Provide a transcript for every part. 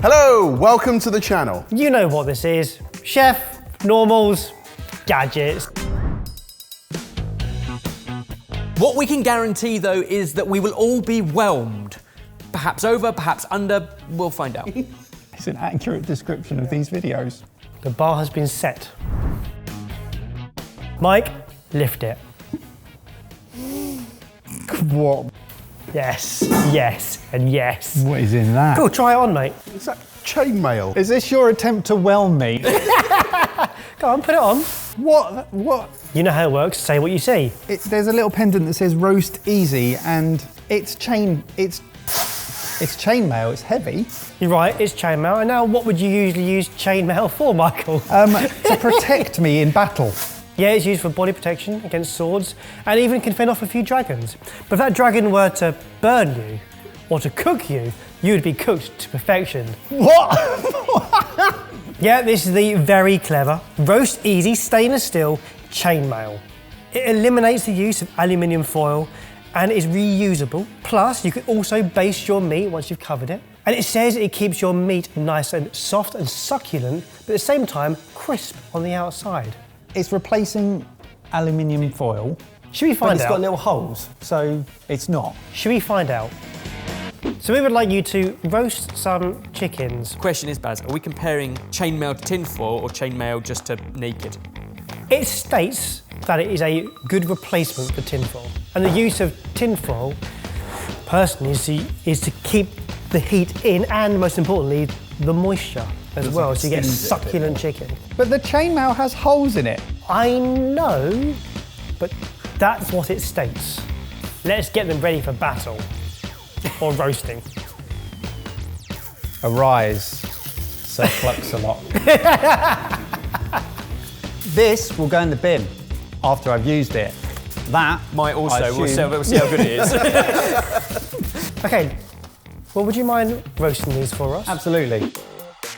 Hello, welcome to the channel. You know what this is. Chef, normals, gadgets. What we can guarantee though is that we will all be whelmed. Perhaps over, perhaps under, we'll find out. It's an accurate description of these videos. The bar has been set. Mike, lift it. What? Yes, yes, and yes. What is in that? Cool, try it on, mate. Is that chainmail? Is this your attempt to whelm me? Go on, put it on. What? You know how it works, say what you see. There's a little pendant that says roast easy and it's chainmail, it's heavy. You're right, it's chainmail. And now what would you usually use chainmail for, Michael? To protect me in battle. Yeah, it's used for body protection against swords and even can fend off a few dragons. But if that dragon were to burn you or to cook you, you would be cooked to perfection. What? Yeah, this is the very clever roast easy stainless steel chainmail. It eliminates the use of aluminium foil and is reusable. Plus, you can also baste your meat once you've covered it. And it says it keeps your meat nice and soft and succulent, but at the same time, crisp on the outside. It's replacing aluminium foil. Should we find It's out? got little holes, so it's not. Should we find out? So we would like you to roast some chickens. Question is, Baz, are we comparing chainmail to tinfoil or chainmail just to naked? It states that it is a good replacement for tinfoil. And the use of tinfoil, personally, is to keep the heat in and, most importantly, the moisture as well, so you get succulent chicken. But the chainmail has holes in it. I know, but that's what it states. Let's get them ready for battle. Or roasting. Arise, Sir Clux-a-lot. This will go in the bin after I've used it. That Might also, we'll see how good it is. Okay, well, would you mind roasting these for us? Absolutely.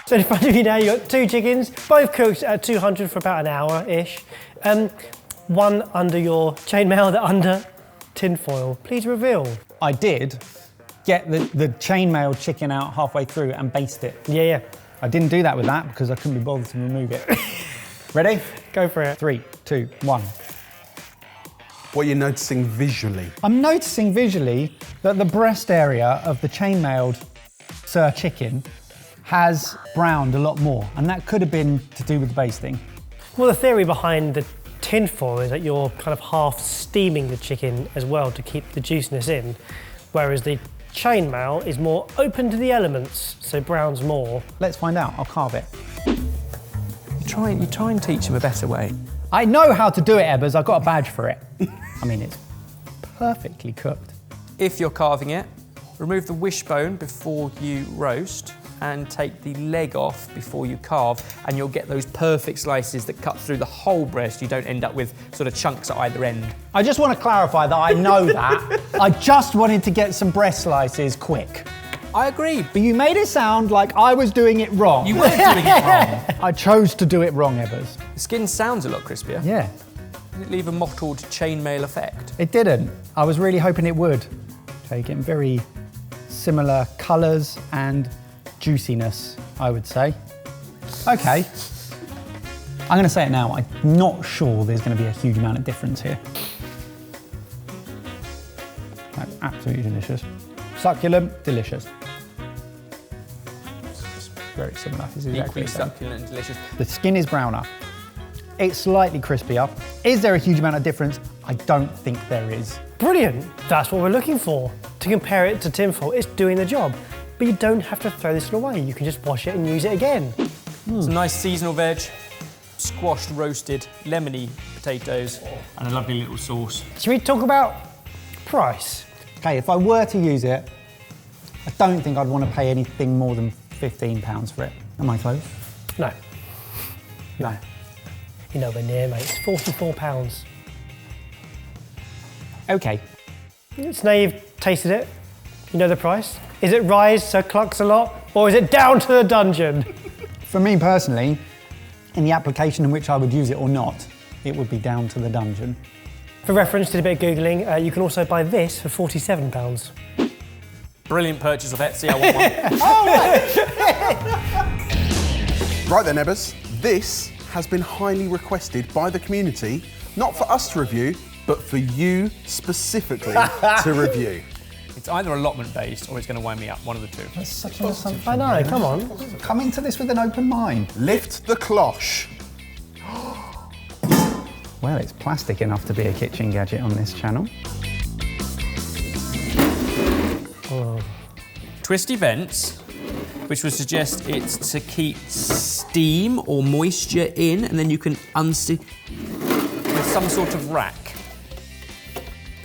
So in front of you now, you've got 2 chickens, both cooked at 200 for about an hour-ish. One under your chainmail, the under tinfoil. Please reveal. I did get the chainmail chicken out halfway through and baste it. Yeah. I didn't do that with that because I couldn't be bothered to remove it. Ready? Go for it. 3, 2, 1. What are you noticing visually? I'm noticing visually that the breast area of the chainmailed Sir Chicken has browned a lot more, and that could have been to do with the basting. Well, the theory behind the tinfoil is that you're kind of half steaming the chicken as well to keep the juiciness in, whereas the chainmail is more open to the elements, so browns more. Let's find out. I'll carve it. You try and teach him a better way. I know how to do it, Ebbers. I've got a badge for it. I mean, it's perfectly cooked. If you're carving it, remove the wishbone before you roast and take the leg off before you carve, and you'll get those perfect slices that cut through the whole breast. You don't end up with sort of chunks at either end. I just want to clarify that I know that. I just wanted to get some breast slices quick. I agree. But you made it sound like I was doing it wrong. You were doing it wrong. I chose to do it wrong, Ebbers. The skin sounds a lot crispier. Yeah, Did it leave a mottled chainmail effect? it didn't. I was really hoping it would. Okay, getting very similar colours and juiciness, I would say. Okay, I'm going to say it now. I'm not sure there's going to be a huge amount of difference here. That's absolutely delicious. Succulent, delicious. Very similar. This is exactly Equally the same. succulent and delicious. The skin is browner. It's slightly crispier. Is there a huge amount of difference? I don't think there is. Brilliant, that's what we're looking for. To compare it to tinfoil, it's doing the job. But you don't have to throw this away. You can just wash it and use it again. Some nice seasonal veg, squashed, roasted, lemony potatoes, and a lovely little sauce. Should we talk about price? Okay, if I were to use it, I don't think I'd want to pay anything more than £15 for it. Am I close? No, No. you're nowhere near, mate. It's £44. Okay. So now you've tasted it, you know the price. Is it rise, Sir Clux-a-lot, or is it down to the dungeon? For me personally, in the application in which I would use it or not, it would be down to the dungeon. For reference, did a bit of Googling, you can also buy this for £47. Brilliant purchase of Etsy, I want one. Right then, Ebbers, this has been highly requested by the community, not for us to review, but for you specifically to review. It's either allotment-based or it's going to wind me up, one of the two. That's such an assumption. I know, come on. Come into this with an open mind. Lift the cloche. Well, it's plastic enough to be a kitchen gadget on this channel. Twisty vents, which would suggest it's to keep steam or moisture in, and then you can unseat with some sort of rack.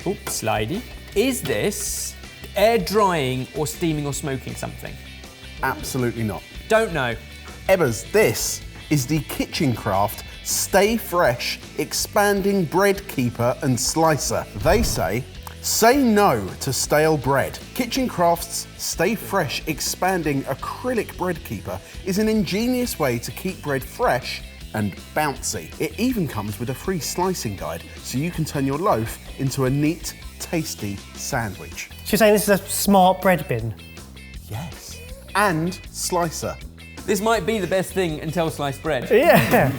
Oh, slidey. Is this air drying or steaming or smoking something? Absolutely not. Don't know. Ebbers, this is the Kitchen Craft Stay Fresh Expanding Bread Keeper and Slicer. They say no to stale bread. Kitchen Craft's Stay Fresh Expanding Acrylic Bread Keeper is an ingenious way to keep bread fresh and bouncy. It even comes with a free slicing guide, so you can turn your loaf into a neat, tasty sandwich. So you're saying this is a smart bread bin? Yes. And slicer. This might be the best thing until sliced bread. Yeah.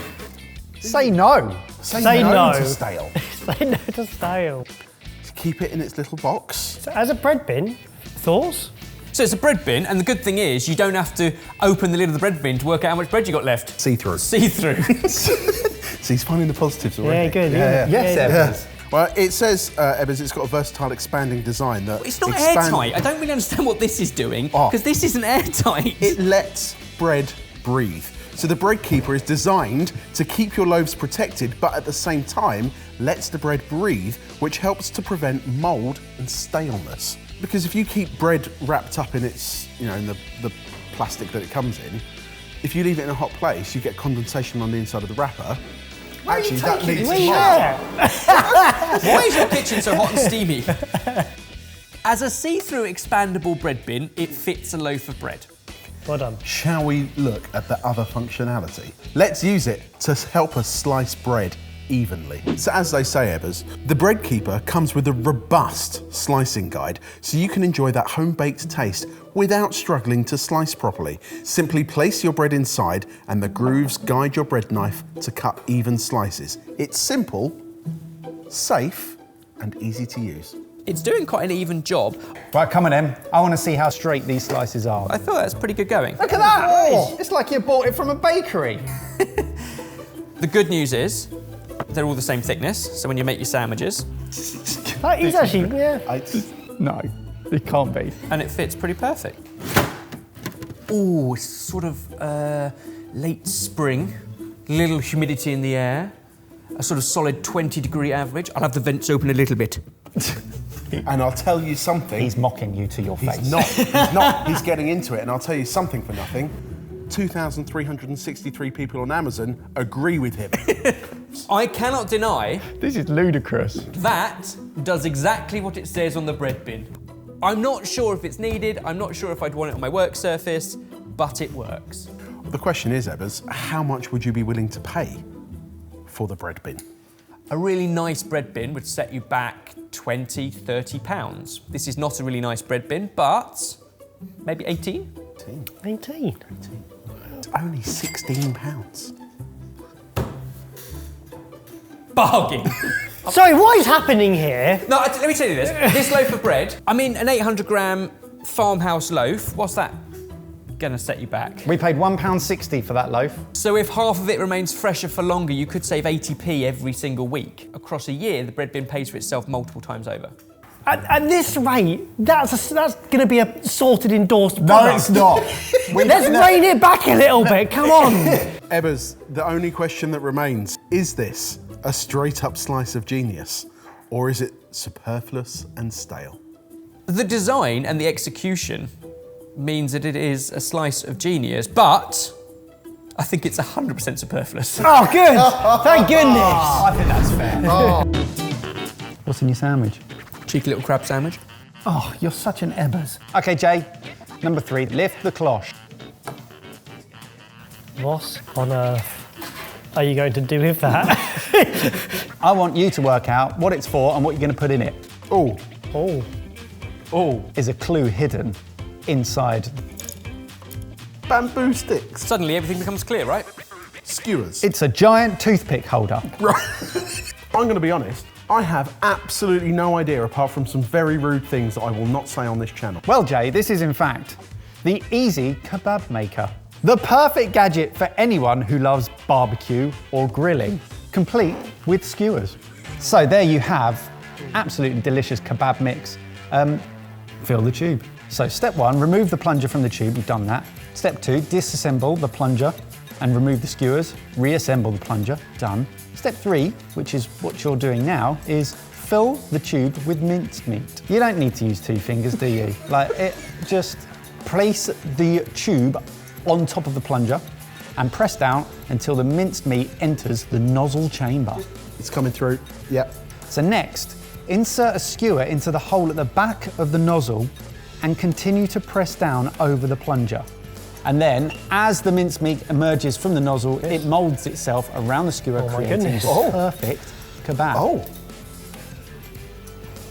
Say no. Say no to stale. Say no to stale. Keep it in its little box. So as a bread bin, thoughts? So it's a bread bin, and the good thing is you don't have to open the lid of the bread bin to work out how much bread you got left. See-through. See-through. So he's finding the positives already. Yeah, good. Yeah. Yes, Ebbers. Well, it says, Ebbers, it's got a versatile expanding design that It's not airtight. I don't really understand what this is doing, because this isn't airtight. It lets bread breathe. So the bread keeper is designed to keep your loaves protected, but at the same time, lets the bread breathe, which helps to prevent mold and staleness. Because if you keep bread wrapped up in its, in the plastic that it comes in, if you leave it in a hot place, you get condensation on the inside of the wrapper. Actually, that leads to mold. Why is your kitchen so hot and steamy? As a see-through expandable bread bin, it fits a loaf of bread. Well done. Shall we look at the other functionality? Let's use it to help us slice bread evenly. So as they say, Ebbers, the bread keeper comes with a robust slicing guide, so you can enjoy that home-baked taste without struggling to slice properly. Simply place your bread inside and the grooves guide your bread knife to cut even slices. It's simple, safe, and easy to use. It's doing quite an even job. Right, come on, Em. I want to see how straight these slices are. I thought that's pretty good going. Look at that! Oh, it's like you bought it from a bakery. The good news is, they're all the same thickness, so when you make your sandwiches, That is actually, yeah. No, it can't be. and it fits pretty perfect. Oh, it's sort of late spring, little humidity in the air, a sort of solid 20-degree average. I'll have the vents open a little bit. And I'll tell you something. He's mocking you to your face. He's not. He's getting into it, and I'll tell you something for nothing. 2,363 people on Amazon agree with him. I cannot deny This is ludicrous. that does exactly what it says on the bread bin. I'm not sure if it's needed, I'm not sure if I'd want it on my work surface, but it works. The question is, Ebbers, how much would you be willing to pay for the bread bin? A really nice bread bin would set you back 20, 30 pounds. This is not a really nice bread bin, but maybe 18? 18. It's only £16. Bargain. Sorry, what is happening here? No, let me tell you this. This loaf of bread, I mean, an 800-gram farmhouse loaf, what's that gonna set you back? We paid £1.60 for that loaf. So if half of it remains fresher for longer, you could save 80p every single week. Across a year, the bread bin pays for itself multiple times over. At this rate, that's going to be a sorted, endorsed No, product. it's not. Let's rein it back a little bit, come on. Ebbers, the only question that remains, is this a straight-up slice of genius, or is it superfluous and stale? The design and the execution means that it is a slice of genius, but I think it's 100% superfluous. Oh, good. Thank goodness. I think that's fair. What's in your sandwich? Cheeky little crab sandwich. Oh, you're such an Ebbers. Okay, Jay, number 3, lift the cloche. What on earth are you going to do with that? I want you to work out what it's for and what you're going to put in it. Oh, Oh, is a clue hidden inside. Bamboo sticks. Suddenly everything becomes clear, right? Skewers. It's a giant toothpick holder. Right. I'm going to be honest. I have absolutely no idea apart from some very rude things that I will not say on this channel. Well, Jay, this is in fact the Easy Kebab Maker. The perfect gadget for anyone who loves barbecue or grilling, complete with skewers. So there you have absolutely delicious kebab mix. Fill the tube. So step 1, remove the plunger from the tube, you've done that. Step 2, disassemble the plunger and remove the skewers, reassemble the plunger, done. Step 3, which is what you're doing now, is fill the tube with minced meat. You don't need to use 2 fingers, do you? Just place the tube on top of the plunger and press down until the minced meat enters the nozzle chamber. It's coming through. Yep. So next, insert a skewer into the hole at the back of the nozzle and continue to press down over the plunger. And then, as the mincemeat emerges from the nozzle, it moulds itself around the skewer, creating goodness. the perfect kebab.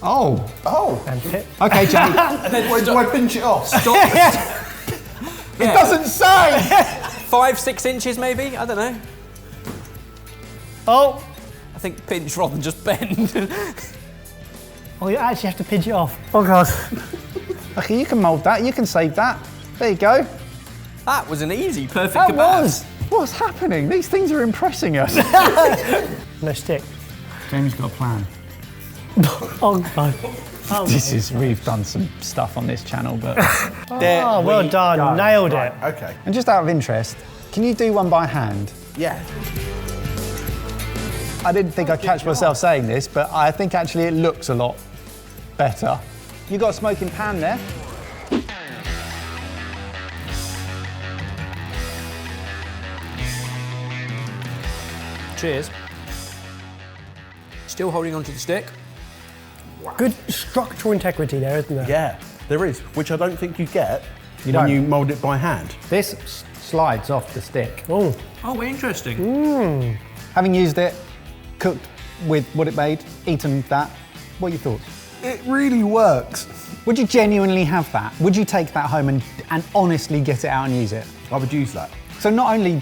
Oh. And tip. Okay, Jay. Where do I pinch it off? It doesn't say! 5-6 inches maybe? I don't know. Oh! I think pinch rather than just bend. Oh, you actually have to pinch it off. Oh, God. Okay, you can mould that, you can save that. There you go. That was an easy, perfect That kebab. was. What's happening? These things are impressing us. No stick. Jamie's got a plan. Oh, God. We've done some stuff on this channel, but... Oh, well done. Nailed it. Okay. And just out of interest, can you do one by hand? Yeah. I didn't think I'd catch myself saying this, but I think actually it looks a lot better. You got a smoking pan there? Cheers. Still holding onto the stick. Good structural integrity there, isn't there? Yeah, there is, which I don't think you get when don't. you mould it by hand. This slides off the stick. Oh. Oh, interesting. Having used it, cooked with what it made, eaten that, what are your thoughts? It really works. Would you genuinely have that? Would you take that home and honestly get it out and use it? I would use that. So not only,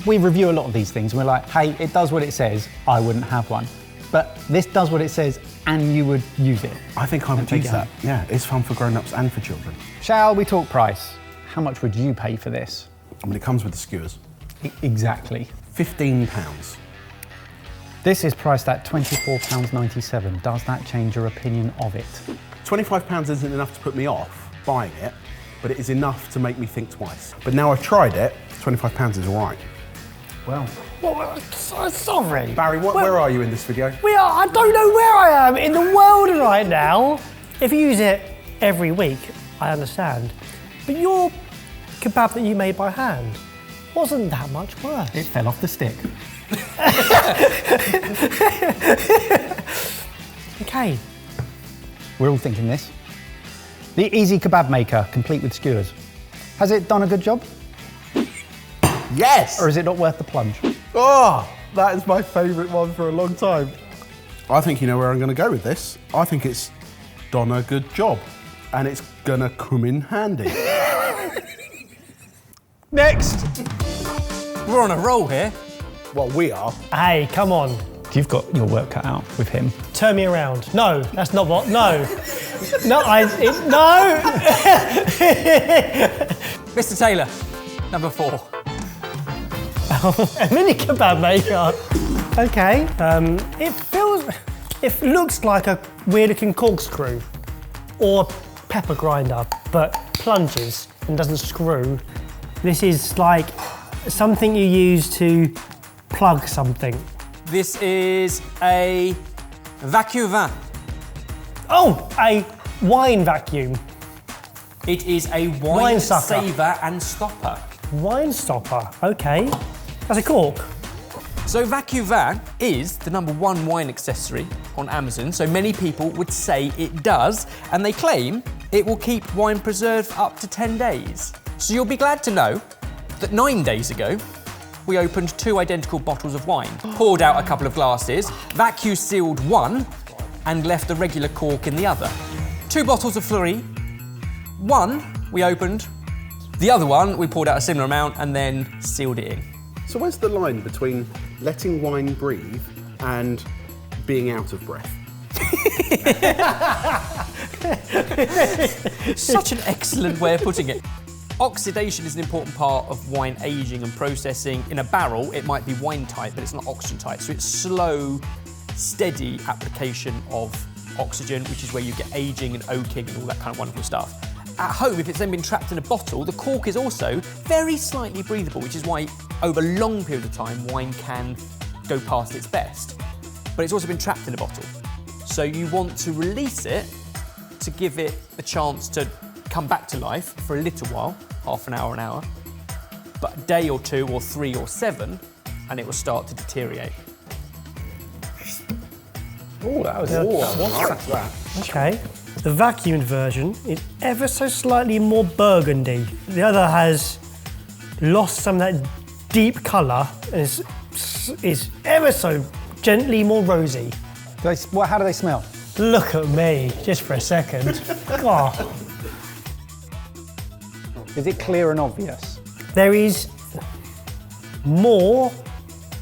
we review a lot of these things, and we're like, hey, it does what it says, I wouldn't have one. But this does what it says, and you would use it. I think I would take use it home. that. Yeah, it's fun for grown-ups and for children. Shall we talk price? How much would you pay for this? I mean, it comes with the skewers. Exactly. £15. This is priced at £24.97. Does that change your opinion of it? £25 isn't enough to put me off buying it, but it is enough to make me think twice. But now I've tried it, £25 is all right. Well, Sorry. Barry, where are you in this video? I don't know where I am in the world right now. If you use it every week, I understand. But your kebab that you made by hand wasn't that much worse. it fell off the stick. Okay. We're all thinking this. The Easy Kebab Maker, complete with skewers. Has it done a good job? Yes! Or is it not worth the plunge? Oh, that is my favourite one for a long time. I think you know where I'm going to go with this. I think it's done a good job, and it's going to come in handy. Next! We're on a roll here. Well, we are. Hey, come on. You've got your work cut out with him. Turn me around. No, that's not what. No. No, no! Mr. Taylor, number 4. A mini kebab maker. Okay. It looks like a weird looking corkscrew or pepper grinder, but plunges and doesn't screw. This is like something you use to plug something. This is a vacuum van. Oh, a wine vacuum. It is a Wine wine sucker. saver and stopper. Wine stopper. Okay. That's a cork. So vacuum van is the #1 wine accessory on Amazon, so many people would say it does, and they claim it will keep wine preserved for up to 10 days. So you'll be glad to know that 9 days ago, we opened 2 identical bottles of wine, poured out a couple of glasses, vacuum sealed one, and left the regular cork in the other. 2 bottles of Fleury. One we opened, the other one we poured out a similar amount and then sealed it in. So where's the line between letting wine breathe and being out of breath? Such an excellent way of putting it. Oxidation is an important part of wine aging and processing. In a barrel, it might be wine tight, but it's not oxygen tight. So it's slow, steady application of oxygen, which is where you get aging and oaking and all that kind of wonderful stuff. At home, if it's then been trapped in a bottle, the cork is also very slightly breathable, which is why over long periods of time, wine can go past its best. But it's also been trapped in a bottle. So you want to release it to give it a chance to come back to life for a little while, half an hour, but a day or 2 or 3 or 7, and it will start to deteriorate. Oh, that was that. Okay. The vacuumed version is ever so slightly more burgundy. The other has lost some of that deep colour and is ever so gently more rosy. How do they smell? Look at me, just for a second. Oh. Is it clear and obvious? There is more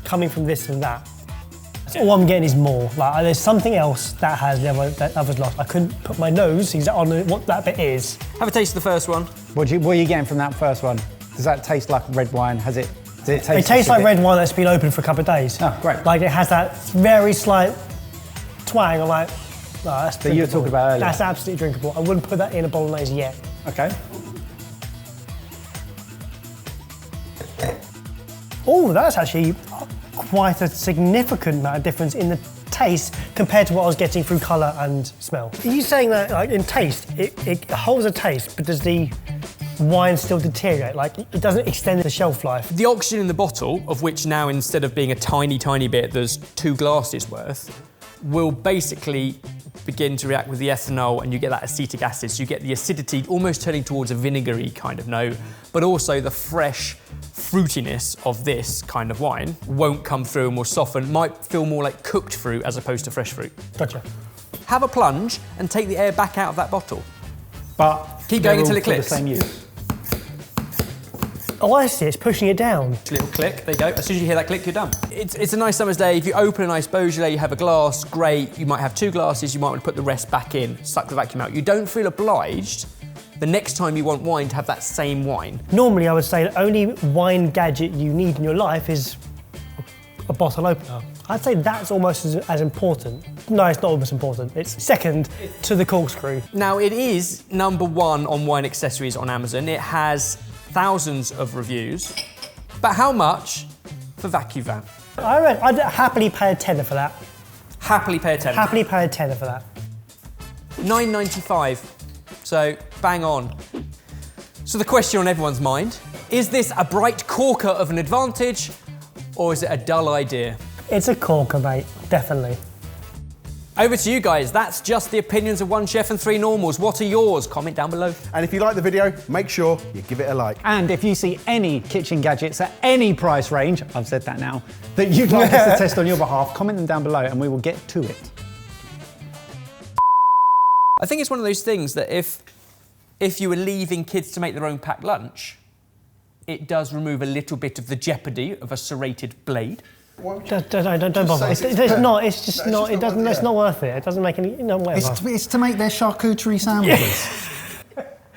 coming from this than that. All I'm getting is more. Like there's something else that that others lost. I couldn't put my nose on what that bit is. Have a taste of the first one. What are you getting from that first one? Does that taste like red wine? Does it taste? It tastes like red wine that's been open for a couple of days. Oh, great. Like it has that very slight twang. I'm like, oh, that's that you were talking about earlier. That's absolutely drinkable. I wouldn't put that in a bolognese yet. Okay. Oh, that's actually quite a significant amount of difference in the taste compared to what I was getting through colour and smell. Are you saying that, like, in taste, it holds a taste, but does the wine still deteriorate? Like, it doesn't extend the shelf life? The oxygen in the bottle, of which now instead of being a tiny, tiny bit, there's 2 glasses worth, will basically begin to react with the ethanol and you get that acetic acid. So you get the acidity almost turning towards a vinegary kind of note, but also the fresh fruitiness of this kind of wine won't come through and will soften, might feel more like cooked fruit as opposed to fresh fruit. Gotcha. Have a plunge and take the air back out of that bottle. But keep going until it clicks. The same use. Oh, I see, it's pushing it down. Little click, there you go. As soon as you hear that click, you're done. It's a nice summer's day. If you open a nice Beaujolais, you have a glass, great. You might have 2 glasses, you might want to put the rest back in, suck the vacuum out. You don't feel obliged the next time you want wine to have that same wine. Normally, I would say the only wine gadget you need in your life is a bottle opener. I'd say that's almost as important. No, it's not almost important. It's second to the corkscrew. Now, it is #1 on wine accessories on Amazon. It has thousands of reviews. But how much for VacuVan? I'd happily pay a tenner for that. Happily pay a tenner. Happily pay a tenner for that. £9.95. So, bang on. So the question on everyone's mind, is this a bright corker of an advantage or is it a dull idea? It's a corker, mate, definitely. Over to you guys. That's just the opinions of 1 chef and 3 normals. What are yours? Comment down below. And if you like the video, make sure you give it a like. And if you see any kitchen gadgets at any price range, I've said that now, that you'd like us to test on your behalf, comment them down below and we will get to it. I think it's one of those things that if you were leaving kids to make their own packed lunch, it does remove a little bit of the jeopardy of a serrated blade. Don't bother. It's not. It's just not. It doesn't. It's not worth it. It doesn't make any. No, whatever. It's to make their charcuterie sandwiches.